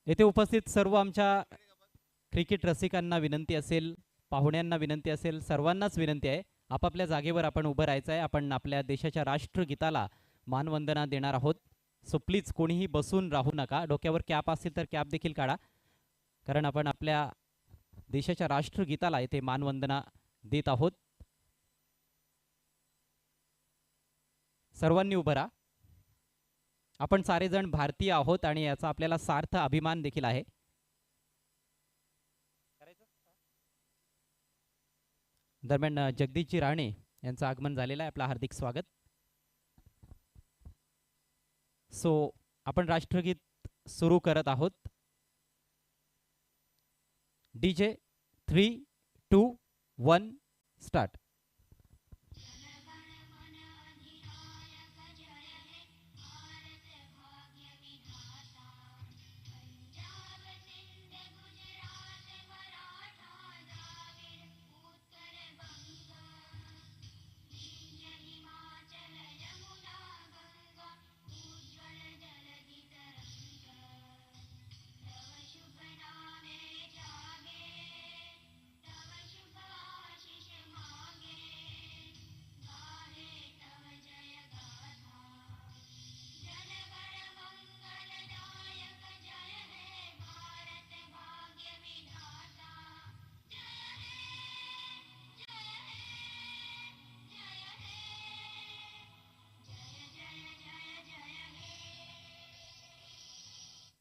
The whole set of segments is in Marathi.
येथे उपस्थित सर्व आमच्या क्रिकेट रसिकांना विनंती असेल, पाहुण्यांना विनंती असेल, सर्वांनाच विनंती आहे, आपापल्या जागेवर आपण उभं राहायचं आहे. आपण आपल्या देशाच्या राष्ट्रगीताला मानवंदना देणार आहोत. सो प्लीज कोणीही बसून राहू नका. डोक्यावर कॅप असतील तर कॅप देखील काढा, कारण आपण आपल्या देशाच्या राष्ट्रगीताला इथे मानवंदना देत आहोत. सर्वांनी उभं राहा. आपण सारेजण भारतीय आहोत आणि याचा आपल्याला सार्थ अभिमान देखील आहे. दरम्यान जगदीशजी राणे यांचं आगमन झालेलं आहे. आपलं हार्दिक स्वागत. सो आपण राष्ट्रगीत सुरू करत आहोत. DJ 3, 2, 1 start.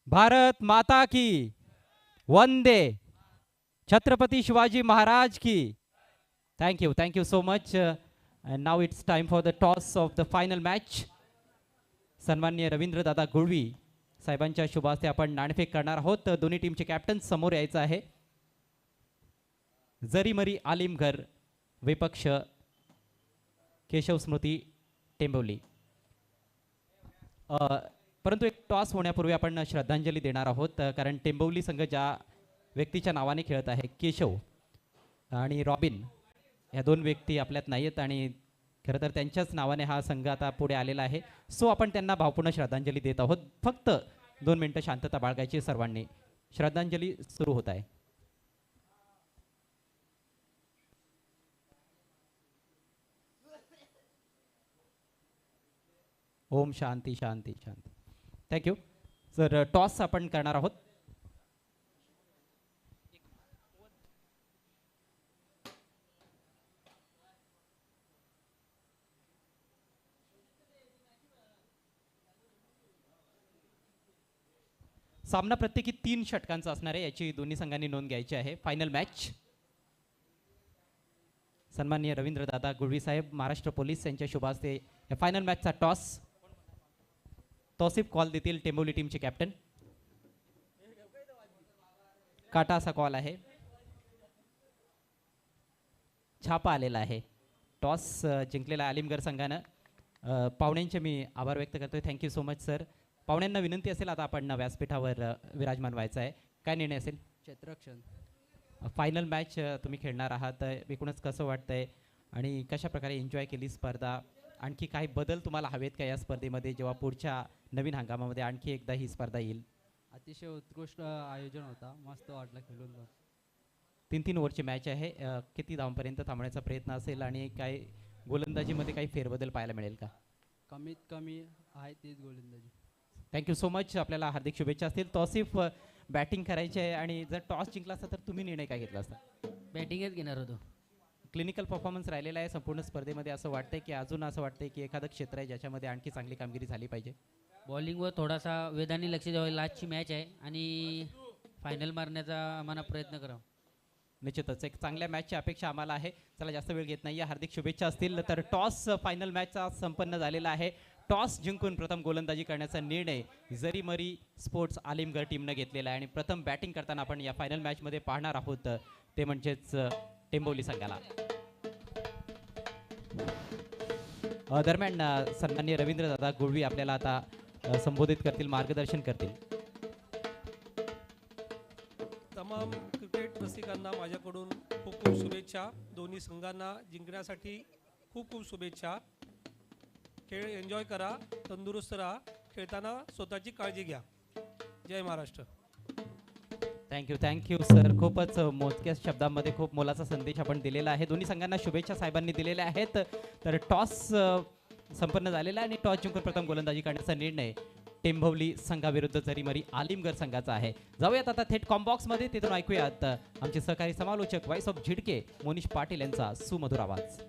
भारत माता की वंदे. छत्रपती शिवाजी महाराज की. Thank you so much. And now it's time for the toss of the final match. सन्माननीय रवींद्रदादा गुळवी साहेबांच्या शुभ हस्ते आपण नाणेफेक करणार आहोत. दोन्ही टीमचे कॅप्टन समोर यायचं आहे. जरीमरी आलिमघर विपक्ष केशव स्मृती टेंबवली. परंतु एक टॉस होण्यापूर्वी आपण श्रद्धांजली देणार आहोत, कारण टेंबवली संघ ज्या व्यक्तीच्या नावाने खेळत आहे, केशव आणि रॉबिन, या दोन व्यक्ती आपल्यात नाही आहेत आणि खरं तर त्यांच्याच नावाने हा संघ आता पुढे आलेला आहे. सो आपण त्यांना भावपूर्ण श्रद्धांजली देत आहोत. फक्त 2 मिनिटं शांतता बाळगायची सर्वांनी. श्रद्धांजली सुरू होत आहे. ओम शांती शांती शांती. Thank you sir. टॉस आपण करणार आहोत. सामना प्रत्येकी 3 षटकांचा असणार आहे, याची दोन्ही संघांनी नोंद घ्यायची आहे. Final match. सन्माननीय रवींद्रदादा गुळवी साहेब, महाराष्ट्र पोलीस यांच्या शुभ हस्ते या फायनल मॅचचा टॉस तौसिफ कॉल देतील. टेंबोली टीमचे कॅप्टन. काटा असा कॉल आहे. छापा आलेला आहे. टॉस जिंकलेला आलिमगड संघानं. पाहुण्यांचे मी आभार व्यक्त करतोय. Thank you so much sir. पाहुण्यांना विनंती असेल, आता आपण व्यासपीठावर विराजमान व्हायचं आहे. काय निर्णय असेल? क्षेत्ररक्षण. फायनल मॅच तुम्ही खेळणार आहात, एकूणच कसं वाटतंय आणि कशा प्रकारे एन्जॉय केली स्पर्धा? आणखी काही बदल तुम्हाला हवेत का या स्पर्धेमध्ये, जेव्हा पुढच्या नवीन हंगामामध्ये आणखी एकदा ही स्पर्धा येईल? अतिशय उत्कृष्ट आयोजन होता, मस्त वाटलं खेळून. 3-3 ओव्हरची मॅच आहे. किती धावांपर्यंत थांबण्याचा प्रयत्न असेल आणि काय गोलंदाजीमध्ये काही फेरबदल पाहायला मिळेल का? कमीत कमी आहे तीच गोलंदाजी. Thank you so much. आपल्याला हार्दिक शुभेच्छा असतील. तौसिफ, बॅटिंग करायची आहे आणि जर टॉस जिंकला असता तर तुम्ही निर्णय काय घेतला असता? बॅटिंगच घेणार होतो. क्लिनिकल परफॉर्मन्स राहिलेला आहे संपूर्ण स्पर्धेमध्ये. असं वाटतंय की अजून असं वाटतंय की एखादं क्षेत्र आहे ज्याच्यामध्ये आणखी चांगली कामगिरी झाली पाहिजे? बॉलिंगवर थोडासा वेदाने लक्ष द्यावं. लास्टची मॅच आहे आणि फायनल मारण्याचा आम्हाला प्रयत्न करा. निश्चितच एक चांगल्या मॅचची अपेक्षा आम्हाला आहे. चला जास्त वेळ घेत नाही, हार्दिक शुभेच्छा असतील. तर टॉस फायनल मॅचचा संपन्न झालेला आहे. टॉस जिंकून प्रथम गोलंदाजी करण्याचा निर्णय जरीमरी स्पोर्ट्स आलिमगड टीमनं घेतलेला आहे आणि प्रथम बॅटिंग करताना आपण या फायनल मॅचमध्ये पाहणार आहोत ते म्हणजेच टेंबोली संघाला. दरम्यान सन्माननीय रवींद्रदादा गुळवी आपल्याला आता संबोधित करतील, मार्गदर्शन करतील. तमाम क्रिकेट रसिकांना माझ्याकडून खूप खूप शुभेच्छा. दोन्ही संघांना जिंकण्यासाठी खूप खूप शुभेच्छा. खेळ एन्जॉय करा, तंदुरुस्त राहा, खेळताना स्वतःची काळजी घ्या. जय महाराष्ट्र. Thank you sir. खूपच मोजक्या शब्दांमध्ये खूप मोलाचा संदेश आपण दिलेला आहे. दोन्ही संघांना शुभेच्छा साहेबांनी दिलेल्या आहेत. तर टॉस संपन्न झालेला आहे आणि टॉस जिंकून प्रथम गोलंदाजी करण्याचा निर्णय टेंभवली संघाविरुद्ध जरीमरी आलिमगड संघाचा आहे. जाऊयात आता थेट कॉम्बॉक्समध्ये. तिथून ऐकूयात आमचे सहकारी समालोचक व्हाईस ऑफ झिडके मोनिश पाटील यांचा सुमधुर आवाज.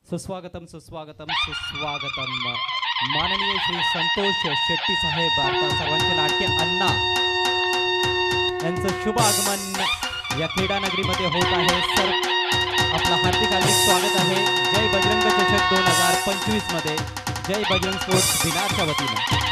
सुस्वागतम सुस्वागतम सुस्वागतम. माननीय श्री संतोष शेट्टी साहेब, आता सर्वांचे लाडके अण्णा यांचं शुभ आगमन या क्रीडा नगरीमध्ये होत आहे. सर आपलं हार्दिक हार्दिक स्वागत आहे. जय बजरंग चषक 2025 मध्ये जय बजरंग स्पोर्ट्स बिनारच्या वतीनं.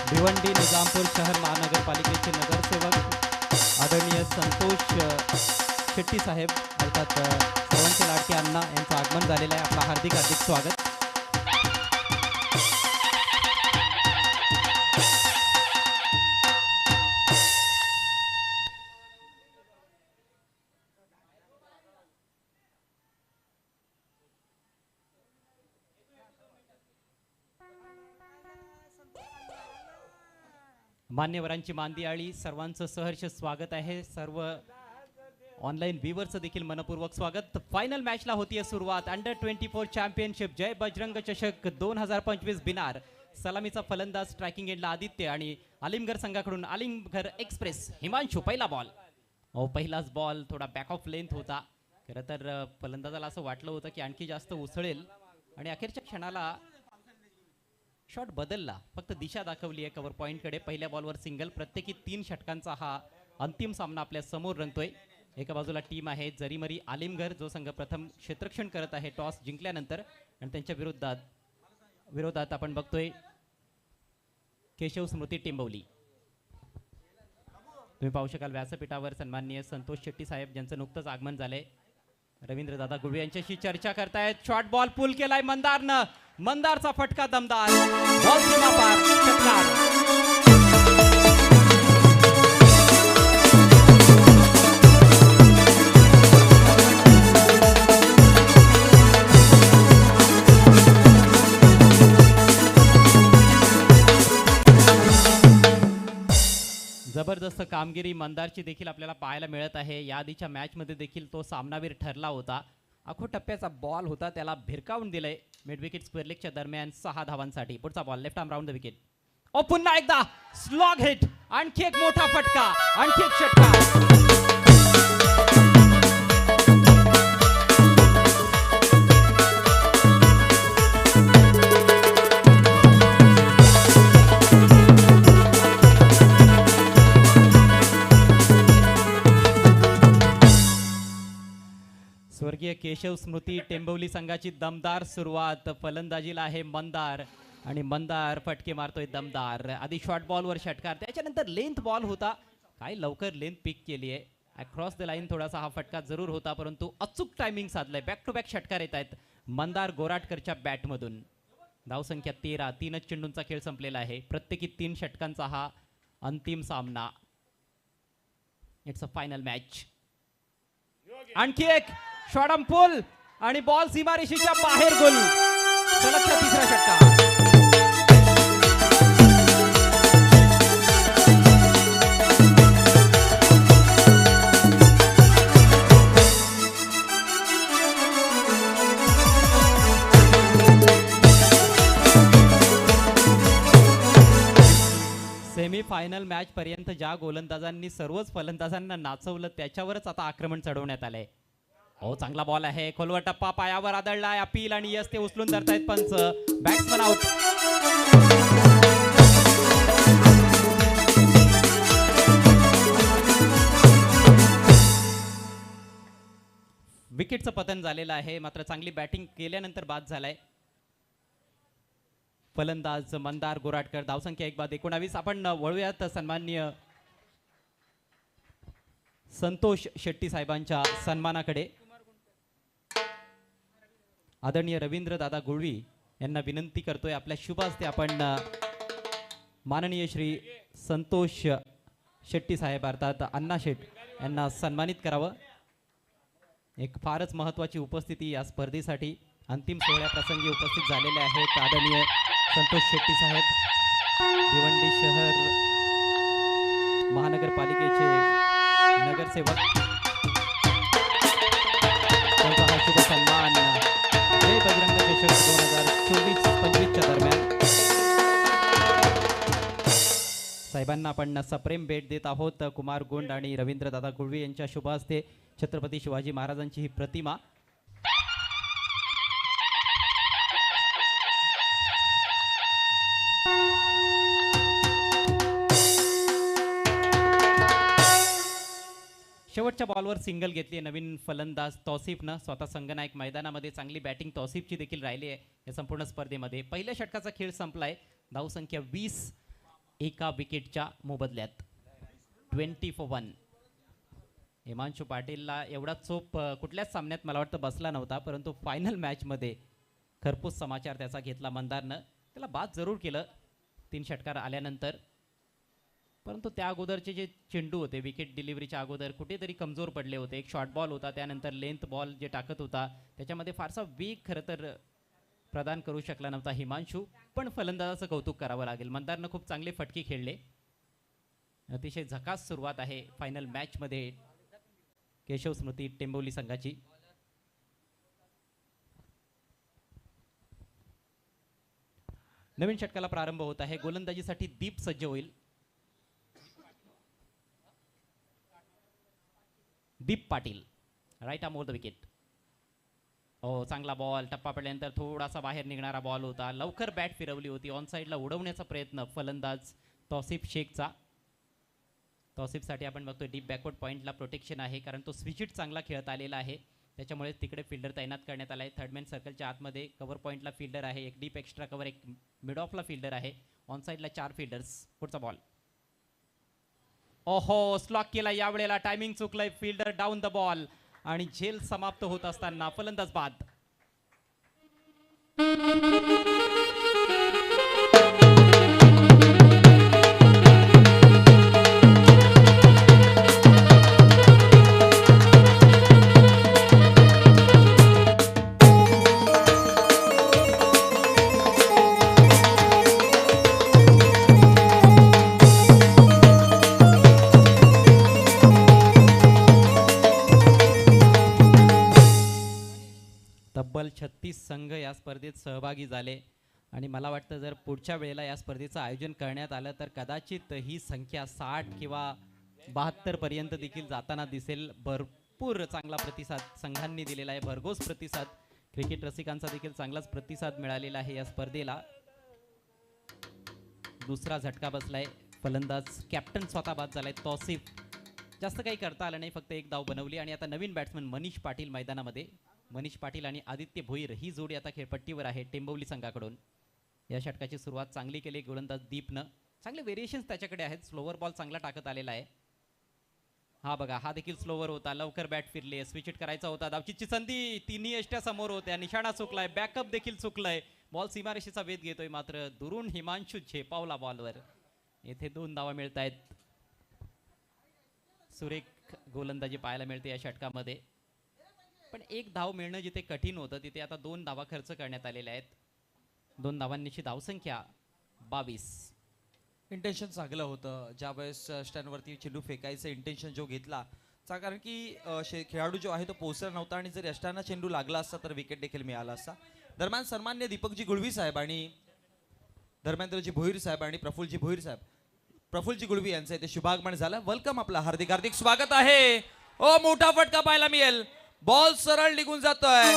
भिवंडी निजामपूर शहर महानगरपालिकेचे नगरसेवक आदरणीय संतोष शेट्टी साहेब अर्थात सर्वांचे लाडके अण्णा यांचं आगमन झालेलं आहे. आपलं हार्दिक हार्दिक स्वागत. मान्यवरांची मांदियाळी सर्वांचं सहर्ष स्वागत आहे. सर्व ऑनलाईन व्ह्यूअर्सचं देखील मनपूर्वक स्वागत. फायनल मॅचला होतीये सुरुवात. अंडर-24 चॅम्पियनशिप जय बजरंग चषक 2025 बिनार. सलामीचा फलंदाज स्ट्रायकिंग एंडला आदित्य आणि आलिमगड संघाकडून आलिमगड एक्सप्रेस हिमांशू. पहिला बॉल. पहिलाच बॉल थोडा बॅक ऑफ लेंथ होता. खरं तर फलंदाजाला असं वाटलं होतं की आणखी जास्त उसळेल आणि अखेरच्या क्षणाला शॉट बदलला. फक्त दिशा दाखवली आहे कव्हर पॉईंटकडे. पहिल्या बॉलवर सिंगल. प्रत्येकी 3 षटकांचा हा अंतिम सामना आपल्या समोर रंगतोय. एका बाजूला टीम आहे जरीमरी आलिमगड, जो संघ प्रथम क्षेत्ररक्षण करत आहे टॉस जिंकल्यानंतर, आणि त्यांच्या विरोधात आपण बघतोय केशव स्मृती टेंभवली. तुम्ही पाहू शकाल व्यासपीठावर सन्माननीय संतोष शेट्टी साहेब ज्यांचं नुकतंच आगमन झालंय. रवींद्र दादा गुळवे यांच्याशी चर्चा करतायत. शॉर्ट बॉल पुल केलाय मंदारनं. मंदारचा फटका दमदार. बॉल सीमा पार. षटकार. जबरदस्त कामगिरी मंदारची देखील आपल्याला पाहायला मिळत आहे. या आधीच्या मॅचमध्ये देखील तो सामनावीर ठरला होता. आखो टप्प्याचा बॉल होता, त्याला भिरकावून दिलंय मिड विकेट स्क्वेअर लेगच्या दरम्यान 6 धावांसाठी. पुढचा ball left arm round the wicket. पुन्हा एकदा स्लॉग हिट. आणखी एक मोठा फटका. आणखी एक षटकार. स्वर्गीय केशव स्मृती टेंभवली संघाची दमदार सुरुवात. फलंदाजीला आहे मंदार आणि मंदार फटके मारतोय दमदार. आधी शॉर्ट बॉलवर षटकार, त्याच्यानंतर लेंथ बॉल होता. काय लवकर लेंथ पिक केली आहे. अक्रॉस द लाईन थोडासा हा फटका जरूर होता, परंतु अचूक टायमिंग साधलाय. बॅक टू बॅक षटकार येत आहेत मंदार गोराटकरच्या बॅटमधून. धावसंख्या 13. 3च चेंडूंचा खेळ संपलेला आहे. प्रत्येकी 3 षटकांचा हा अंतिम सामना. It's a final match. आणखी एक शॉट ऑन पुल आणि बॉल सीमारेषेच्या बाहेर. गोल. सलगचा तिसरा षटकार. मॅच पर्यंत ज्या गोलंदाजांनी सर्वच फलंदाजांना नाचवलं त्याच्यावरच आता आक्रमण चढवण्यात आलंय. हो चांगला बॉल आहे, खोलवर टप्पा पायावर आदळलाय, अपील आणि यस ते उचलून धरतायत पंच. Batsman out. विकेटचं पतन झालेलं आहे, मात्र चांगली बॅटिंग केल्यानंतर बाद झालाय फलंदाज मंदार गोराटकर. धावसंख्या 1/19. आपण वळूयात सन्माननीय संतोष शेट्टी साहेबांच्या सन्मानाकडे. आदरणीय रवींद्र दादा गुळवी यांना विनंती करतोय आपल्या शुभ हस्ते आपण माननीय श्री संतोष शेट्टी साहेब अर्थात अण्णा शेट यांना सन्मानित करावं. एक फारच महत्त्वाची उपस्थिती या स्पर्धेसाठी अंतिम सोहळ्याप्रसंगी उपस्थित झालेले आहेत आदरणीय संतोष शेट्टी साहेब, भिवंडी शहर महानगरपालिकेचे नगरसेवक. त्यांचा हा शुभ सन्मान जय बजरंग चषक 2024-25 दरम्यान साहेबांना आपण सप्रेम भेट देत आहोत. कुमार गुंड आणि रवींद्र दादा गुळवी यांच्या शुभ हस्ते छत्रपती शिवाजी महाराजांची ही प्रतिमा शेवटच्या बॉलवर सिंगल घेतली नवीन फलंदाज तौसिफनं. स्वतः संघनायक मैदानामध्ये चांगली बॅटिंग तौसिफची देखील राहिली आहे या संपूर्ण स्पर्धेमध्ये. पहिल्या षटकाचा खेळ संपलाय. धावसंख्या 20 एका विकेटच्या मोबदल्यात 20 for 1. हिमांशू पाटीलला एवढा चोप कुठल्याच सामन्यात मला वाटतं बसला नव्हता, परंतु फायनल मॅचमध्ये खरपूस समाचार त्याचा घेतला मंदारनं. त्याला बाद जरूर केलं 3 षटकार आल्यानंतर, परंतु त्या अगोदरचे जे चेंडू होते विकेट डिलिव्हरीच्या अगोदर कुठेतरी कमजोर पडले होते. एक शॉर्ट बॉल होता, त्यानंतर लेंथ बॉल जे टाकत होता त्याच्यामध्ये फारसा वेग खरं तर प्रदान करू शकला नव्हता हिमांशू. पण फलंदाजाचं कौतुक करावं लागेल, मंदारनं खूप चांगले फटके खेळले. अतिशय झकास सुरुवात आहे फायनल मॅचमध्ये केशव स्मृती टेंबोली संघाची. नवीन षटकाला प्रारंभ होत आहे. गोलंदाजीसाठी दीप सज्ज होईल. Deep Patil right arm over the wicket. हो चांगला बॉल, टप्पा पडल्यानंतर थोडासा बाहेर निघणारा बॉल होता. लवकर बॅट फिरवली होती, ऑन साईडला उडवण्याचा प्रयत्न फलंदाज तौसिफ शेखचा. तौसिफसाठी आपण बघतोय डीप बॅकवर्ड पॉईंटला प्रोटेक्शन आहे, कारण तो स्विचिट चांगला खेळत आलेला आहे, त्याच्यामुळे तिकडे फिल्डर तैनात करण्यात आला आहे. थर्डमॅन सर्कलच्या आतमध्ये कव्हर पॉईंटला फिल्डर आहे, एक डीप एक्स्ट्रा कव्हर, एक मिड ऑफला फिल्डर आहे, ऑन साईडला 4 फिल्डर्स. पुढचा बॉल ओहो स्लॉक केला, यावेळेला टायमिंग चुकलंय, फिल्डर डाऊन द बॉल आणि झेल समाप्त होत असताना फलंदाज बाद. तब्बल 36 संघ या स्पर्धेत सहभागी झाले आणि मला वाटतं जर पुढच्या वेळेला या स्पर्धेचं आयोजन करण्यात आलं तर कदाचित ही संख्या 60 किंवा 72 पर्यंत देखील जाताना दिसेल. भरपूर चांगला प्रतिसाद संघांनी दिलेला आहे, भरघोस प्रतिसाद. क्रिकेट रसिकांचा देखील चांगलाच प्रतिसाद मिळालेला आहे या स्पर्धेला. दुसरा झटका बसलाय, फलंदाज कॅप्टन स्वतः बाद झालाय तौसिफ. जास्त काही करता आलं नाही, फक्त एक धाव बनवली. आणि आता नवीन बॅट्समन मनीष पाटील मैदानामध्ये. मनीष पाटील आणि आदित्य भोईर ही जोडी आता खेळपट्टीवर आहे टेंबोली संघाकडून. या षटकाची सुरुवात चांगली केली गोलंदाज दीपनं. चांगले व्हेरिएशन्स त्याच्याकडे आहेत, स्लोवर बॉल चांगला टाकत आलेला आहे. हा बघा, हा देखील स्लोवर होता, लवकर बॅट फिरली, स्विच करायचा होता, धावचीची संधी, तिन्ही यष्ट्या समोर होत्या, निशाणा चुकलाय, बॅकअप देखील चुकलाय, बॉल सीमारेषेचा वेध घेतोय, मात्र दुरून हिमांशू झेपावला बॉलवर. येथे 2 धावा मिळत आहेत. सुरेख गोलंदाजी पाहायला मिळते या षटकामध्ये. पण एक धाव मिळणं जिथे कठीण होतं तिथे आता 2 धावा खर्च करण्यात आलेल्या आहेत. 2 धावांनीची धावसंख्या 22. इंटेन्शन चांगलं होतं ज्यावेळेस स्टँडवरती चेंडू फेकायचं इंटेन्शन जो घेतला कारण की खेळाडू जो आहे तो पोहोचला नव्हता आणि जर यष्टांना चेंडू लागला असता तर विकेट देखील मिळाला असता. दरम्यान सन्मान्य दीपकजी गुळवी साहेब आणि धर्मेंद्रजी भोईर साहेब आणि प्रफुल्लजी भोईर साहेब प्रफुल्लजी गुळवी यांचं इथे शुभागमन झालं. वेलकम, आपलं हार्दिक हार्दिक स्वागत आहे. ओ मोठा फटका पाहायला मिळेल. बॉल सरळ निघून जातोय.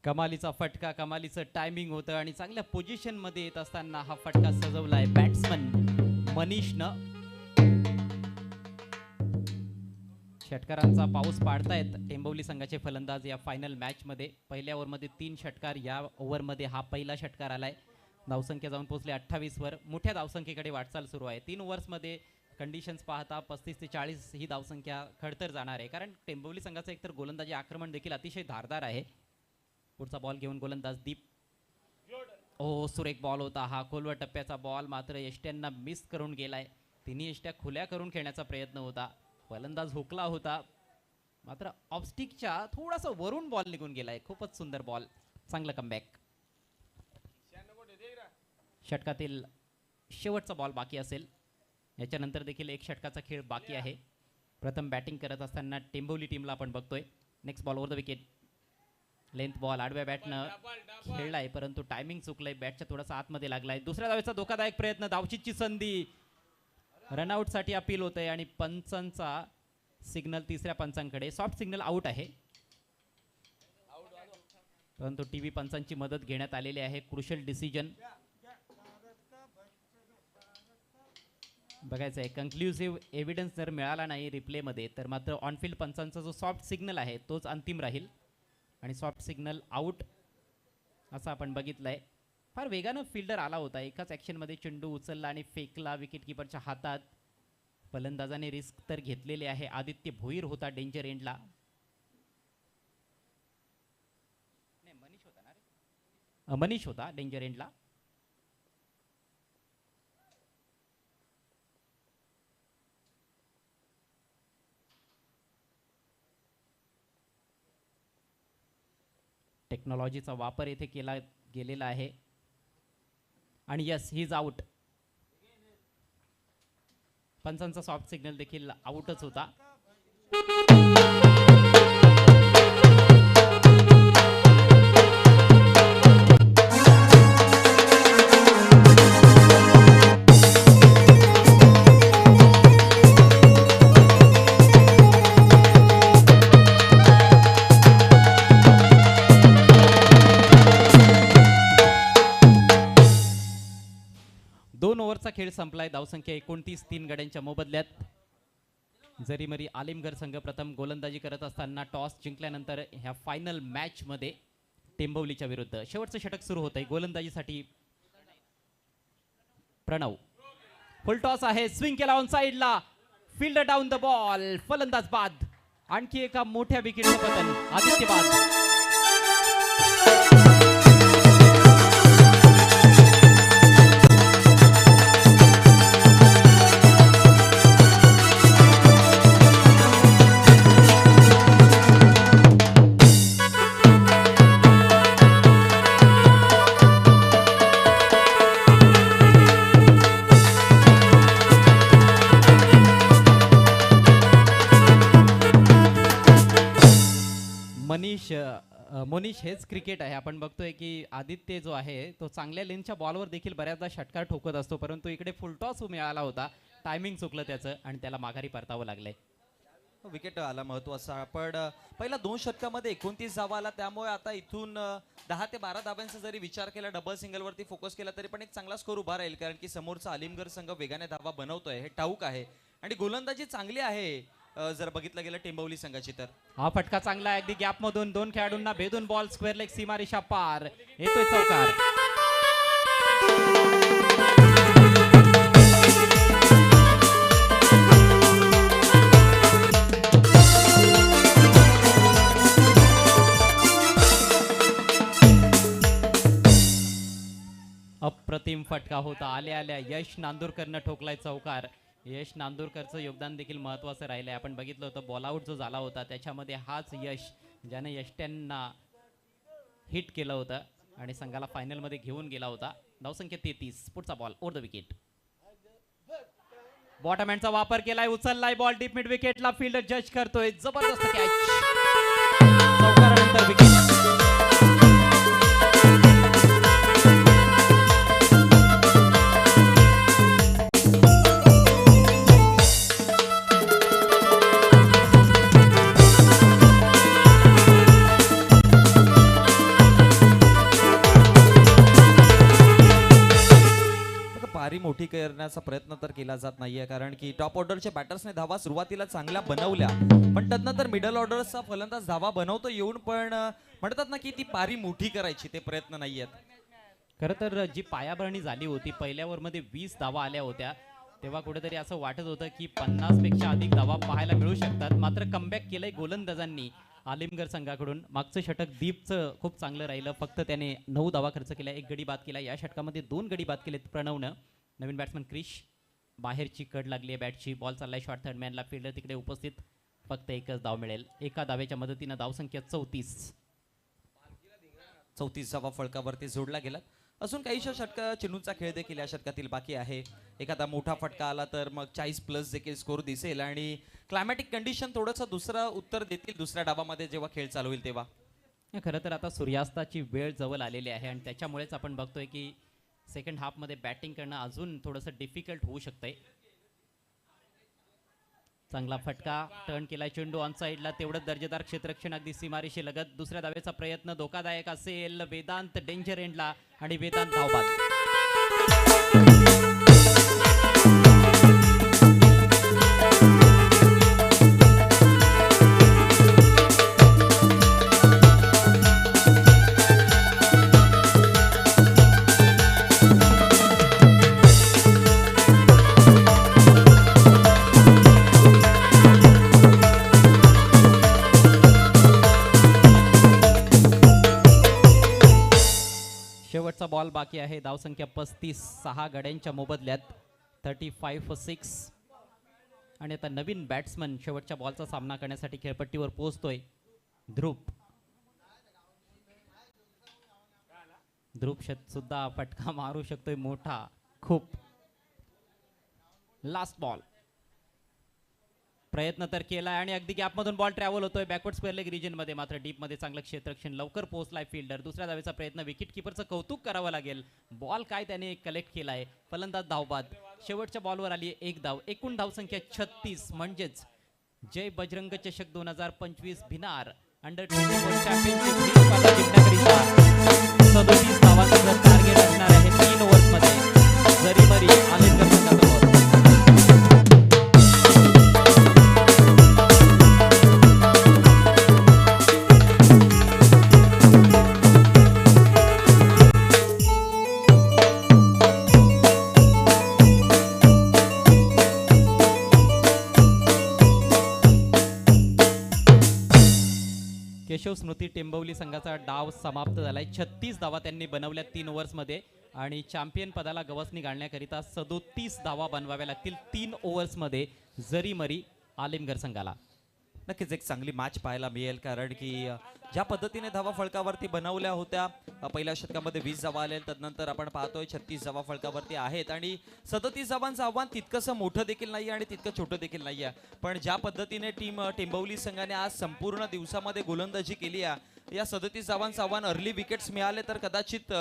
कमालीचा फटका, कमालीचं टायमिंग होतं आणि चांगल्या पोझिशन मध्ये येत असताना हा फटका सजवलाय बॅट्समन मनीषनं. षटकारांचा पाऊस पाडतायत टेंबवली संघाचे फलंदाज या फायनल मॅच मध्ये. पहिल्या ओव्हरमध्ये 3 षटकार, या ओव्हरमध्ये हा पहिला षटकार आलाय. धावसंख्या जाऊन पोहोचले 28 वर. मोठ्या धावसंख्येकडे वाटचाल सुरू आहे. 3 ओव्हर्समध्ये कंडिशन्स पाहता 35 ते 40 ही धावसंख्या खडतर जाणार आहे, कारण टेंबवली संघाचं एकतर गोलंदाजी आक्रमण देखील अतिशय धारदार आहे. पुढचा बॉल घेऊन गोलंदाज दीप. ओ सुरेख बॉल होता हा. खोलवर टप्प्याचा बॉल मात्र यष्ट्यांना मिस करून गेलाय. तिन्ही यष्ट्या खुल्या करून खेळण्याचा प्रयत्न होता. फलंदाज हुकला होता, मात्र ऑफस्टिकच्या थोडासा वरून बॉल निघून गेलाय. खूपच सुंदर बॉल, चांगलं कमबॅक. षटकातील शेवटचा बॉल बाकी असेल. याच्यानंतर देखील एक षटकाचा खेळ बाकी आहे. प्रथम बॅटिंग करत असताना टेंबवली टीमला आपण बघतोय. Next ball over the wicket. Length ball आडव्या बॅटनं खेळलाय, परंतु टायमिंग चुकलंय. बॅटच्या थोडासा आतमध्ये लागलाय. दुसऱ्या धावेचा धोकादायक प्रयत्न, धावचीची संधी. रनआउट साठी अपील होतंय आणि पंचांचा सिग्नल तिसऱ्या पंचांकडे. सॉफ्ट सिग्नल आउट आहे, परंतु टीव्ही पंचांची मदत घेण्यात आलेली आहे. क्रुशियल डिसिजन बघायचं आहे. कन्क्लुसिव्ह एव्हिडन्स जर मिळाला नाही रिप्लेमध्ये, तर मात्र ऑनफिल्ड पंचांचा जो सॉफ्ट सिग्नल आहे तोच अंतिम राहील आणि सॉफ्ट सिग्नल आउट असं आपण बघितलंय. फार वेगानं फिल्डर आला होता. एकाच ॲक्शनमध्ये चेंडू उचलला आणि फेकला विकेटकीपरच्या हातात. फलंदाजाने रिस्क तर घेतलेले आहे. आदित्य भोईर होता डेंजर एंडला. मनीष होता डेंजर एंडला. टेक्नॉलॉजीचा वापर येथे केला गेलेला आहे आणि यस, ही इज आउट. पंचांचा सॉफ्ट सिग्नल देखील आउटच होता. खेळ संपलाय. धावसंख्या 29, 3 गड्यांच्या मोबदल्यात. जरीमरी आलिमगड संघ प्रथम गोलंदाजी करत असताना टॉस जिंकल्यानंतर ह्या फायनल मॅच मध्ये टेंबवलीच्या विरुद्ध शेवटचं षटक सुरू होतंय. गोलंदाजीसाठी प्रणव. फुल टॉस आहे. स्विंग केला ऑन साइडला. Fielder down the ball. फलंदाज बाद. आणखी एका मोठ्या विकेटचं पतन. आदित्य बाद. मोनिश हेच क्रिकेट आहे. आपण बघतोय की आदित्य जो आहे तो चांगल्या लेनच्या बॉलवर देखील बऱ्याचदा षटकार ठोकत असतो, परंतु इकडे फुलटॉस मिळाला होता. टायमिंग चुकलं त्याचं आणि त्याला माघारी परतावं लागलंय. विकेट आला महत्वाचा. पण पहिला 2 षटकामध्ये 29 धावा आला, त्यामुळे आता इथून 10 ते 12 धाब्यांचा जरी विचार केला, डबल सिंगलवरती फोकस केला तरी पण एक चांगला स्कोर उभा राहील, कारण की समोरचा आलिमगड संघ वेगाने धावा बनवतोय हे ठाऊक आहे आणि गोलंदाजी चांगली आहे जर बघितलं गेलं टेंबवली संघाची तर. हा फटका चांगला आहे. अगदी गॅप मधून 2 खेळाडूंना भेदून बॉल स्क्वेअर लेग सीमारेषा पार. येतोय चौकार. अप्रतिम फटका होता. आल्या आल्या यश नांदुरकरनं ठोकलाय चौकार. यश नांदुरकरचं योगदान देखील महत्त्वाचं राहिलंय. आपण बघितलं होतं बॉल आउट जो झाला होता त्याच्यामध्ये हाच यश ज्याने यष्ट्यांना हिट केलं होतं आणि संघाला फायनलमध्ये घेऊन गेला होता. धावसंख्या 33. पुढचा ball over the wicket. Bottom हँडचा वापर केलाय, उचललाय बॉल डीप मिड विकेटला, फील्डर जज करतोय, जबरदस्त कॅच, चौकारानंतर विकेट. बघा, पारी मोठी करण्याचा प्रयत्न तर केला जात नाहीये, कारण की टॉप ऑर्डरच्या बॅटर्सने धावा सुरुवातीला चांगल्या बनवल्या, पण त्यानंतर मिडल ऑर्डरचा फलंदाज धावा बनवतो येऊन, पण म्हणतात ना की ती पारी मोठी करायची ते प्रयत्न नाहीयेत. खरं तर जी पायाभरणी झाली होती, पहिल्या ओव्हरमध्ये 20 धावा आल्या होत्या, तेव्हा कुठेतरी असं वाटत होतं की 50 पेक्षा अधिक धावा पाहायला मिळू शकतात. मात्र कमबॅक केलंय गोलंदाजांनी आलिमगड संघाकडून. मागचं षटक दीपचं खूप चांगलं राहिलं, फक्त त्याने 9 धावा खर्च केल्या, 1 गडी बाद केला. या षटकामध्ये 2 गडी बाद केलेत प्रणवनं. नवीन बॅट्समन क्रिश, बाहेरची कड लागली आहे बॅटची, बॉल चाललाय शॉर्ट थर्डमॅनला, फिल्डर तिकडे उपस्थित, फक्त एकच धाव मिळेल. एका धावेच्या मदतीनं धावसंख्या 34. 34वा फटकावरती जोडला गेला. अजून काहीशा षटका चेंडूचा खेळ देखील या षटकातील बाकी आहे. एखादा मोठा फटका आला तर मग 40+ देखील स्कोर दिसेल, आणि क्लायमॅटिक कंडिशन थोडंसं दुसरं उत्तर देतील दुसऱ्या डावामध्ये जेव्हा खेळ चालू होईल तेव्हा. खरं तर आता सूर्यास्ताची वेळ जवळ आलेली आहे आणि त्याच्यामुळेच आपण बघतोय की सेकंड हाफमध्ये बॅटिंग करणं अजून थोडंसं डिफिकल्ट होऊ शकतंय. चांगला फटका, टर्न केलाय चेंडू ऑन साईडला, तेवढंच दर्जेदार क्षेत्ररक्षण अगदी सीमारेषे लगत. दुसऱ्या धावेचा प्रयत्न धोकादायक असेल, वेदांत डेंजर एंडला आणि वेदांत धावबाद. शेवटचा बॉल बाकी आहे, धावसंख्या 35, 6 गड्यांच्या मोबदल्यात 35 for 6. आणि आता नवीन बॅट्समन शेवटच्या बॉलचा सामना करण्यासाठी खेळपट्टीवर पोहोचतोय, ध्रुव. ध्रुव सुद्धा फटका मारू शकतोय मोठा खूप. लास्ट बॉल, प्रयत्न तर केलाय आणि अगदी गॅपमधून बॉल ट्रॅव्हल होतोय बॅकवर्ड स्क्वेअर लेग रिजन मध्ये, मात्र डीप मध्ये चांगलं क्षेत्ररक्षण, लवकर पोहोचलाय फिल्डर. दुसऱ्या धावेचा प्रयत्न, विकेट किपरचं कौतुक करावं लागेल, बॉल काय त्याने कलेक्ट केलाय, फलंदाज धावबाद. शेवटच्या बॉलवर आली 1 धाव, एकूण धावसंख्या 36. म्हणजेच जय बजरंग चषक 2025 भिनार अंडर 24 चॅम्पियनशिप स्पर्धा जिंकण्याकरिता 37 धावांचं टार्गेट असणार आहे 3 ओव्हर्समध्ये. जरी मरी आलिमगड संघासमोर. केशव स्मृती टेंबवली संघाचा डाव समाप्त झालाय. 36 धावा त्यांनी बनवल्या 3 ओव्हर्समध्ये आणि चॅम्पियन पदाला गवसणी घालण्याकरिता 37 धावा बनवाव्या लागतील 3 ओव्हर्समध्ये जरी मरी आलिमगड संघाला. नक्कीच एक चांगली मॅच पाहायला मिळेल, कारण की ज्या पद्धतीने धावा फळकावरती बनवल्या होत्या, पहिल्या षटकामध्ये 20 धावा आल्या, तदनंतर आपण पाहतोय 36 धावा फळकावरती आहेत, आणि 37 धावांचं आव्हान तितकंसं मोठं देखील नाही आणि तितकं छोटं देखील नाही आहे. पण ज्या पद्धतीने टीम टेंबवली संघाने आज संपूर्ण दिवसामध्ये गोलंदाजी केली आहे, या 37 धावांचं आव्हान, अर्ली विकेट्स मिळाले तर कदाचित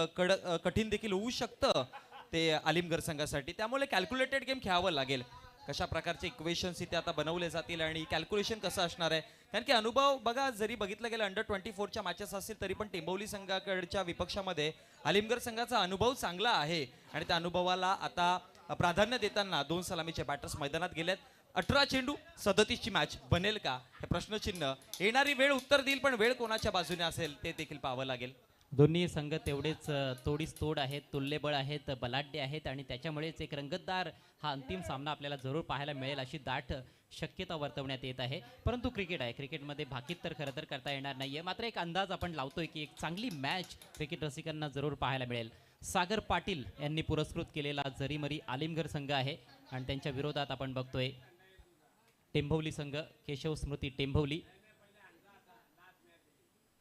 कठीण देखील होऊ शकतं ते आलिमगड संघासाठी. त्यामुळे कॅल्क्युलेटेड गेम खेळावं लागेल. कशा प्रकारचे इक्वेशन्स इथे आता बनवले जातील आणि कॅल्क्युलेशन कसं असणार आहे, कारण की अनुभव बघा, जरी बघितलं गेलं अंडर 24च्या मॅचेस असतील तरी पण टेंबवली संघाकडच्या विपक्षामध्ये आलिमगड संघाचा अनुभव चांगला आहे, आणि त्या अनुभवाला आता प्राधान्य देताना 2 सलामीचे बॅटर्स मैदानात गेलेत. 18 चेंडू 37ची मॅच बनेल का हे प्रश्नचिन्ह. येणारी वेळ उत्तर देईल, पण वेळ कोणाच्या बाजूने असेल ते देखील पाहावं लागेल. दोन्ही संघ तेवढेच तोडीस तोड आहेत, तुल्यबळ आहेत, बलाढ्य आहेत, आणि त्याच्यामुळेच एक रंगतदार हा अंतिम सामना आपल्याला जरूर पाहायला मिळेल अशी दाट शक्यता वर्तवण्यात येत आहे. परंतु क्रिकेट आहे, क्रिकेटमध्ये भाकीत तर खरं तर करता येणार नाहीये. मात्र एक अंदाज आपण लावतोय की एक चांगली मॅच क्रिकेट रसिकांना जरूर पाहायला मिळेल. सागर पाटील यांनी पुरस्कृत केलेला जरीमरी आलिमगड संघ आहे, आणि त्यांच्या विरोधात आपण बघतोय टेंभवली संघ, केशव स्मृती टेंभवली.